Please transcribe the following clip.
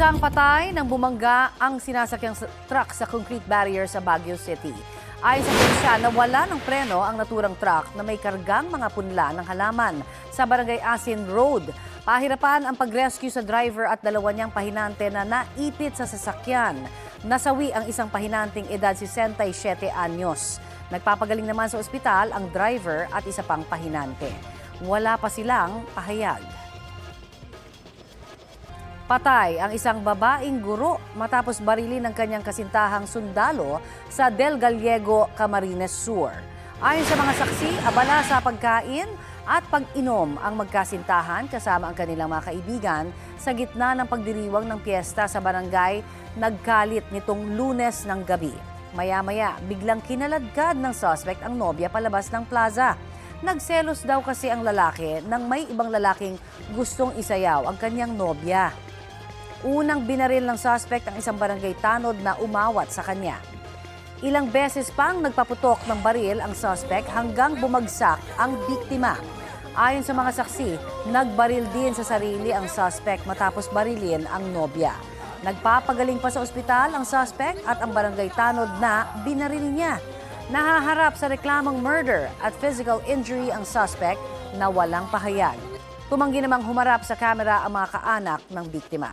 Isang patay nang bumangga ang sinasakyang truck sa concrete barrier sa Baguio City. Ayon sa pulisya, nawala ng preno ang naturang truck na may kargang mga punla ng halaman sa Barangay Asin Road. Pahirapan ang pag-rescue sa driver at dalawa niyang pahinante na naipit sa sasakyan. Nasawi ang isang pahinanting edad 67 anyos. Nagpapagaling naman sa ospital ang driver at isa pang pahinante. Wala pa silang pahayag. Patay ang isang babaeng guro matapos barilin ng kanyang kasintahang sundalo sa Del Gallego, Camarines Sur. Ayon sa mga saksi, abala sa pagkain at pag-inom ang magkasintahan kasama ang kanilang mga kaibigan sa gitna ng pagdiriwang ng piyesta sa barangay Nagkalit nitong Lunes ng gabi. Maya-maya, biglang kinaladkad ng suspect ang nobya palabas ng plaza. Nagselos daw kasi ang lalaki nang may ibang lalaking gustong isayaw ang kanyang nobya. Unang binaril ng suspect ang isang barangay tanod na umawat sa kanya. Ilang beses pang nagpaputok ng baril ang suspect hanggang bumagsak ang biktima. Ayon sa mga saksi, nagbaril din sa sarili ang suspect matapos barilin ang nobya. Nagpapagaling pa sa ospital ang suspect at ang barangay tanod na binaril niya. Nahaharap sa reklamong murder at physical injury ang suspect na walang pahayag. Tumanggi namang humarap sa kamera ang mga kaanak ng biktima.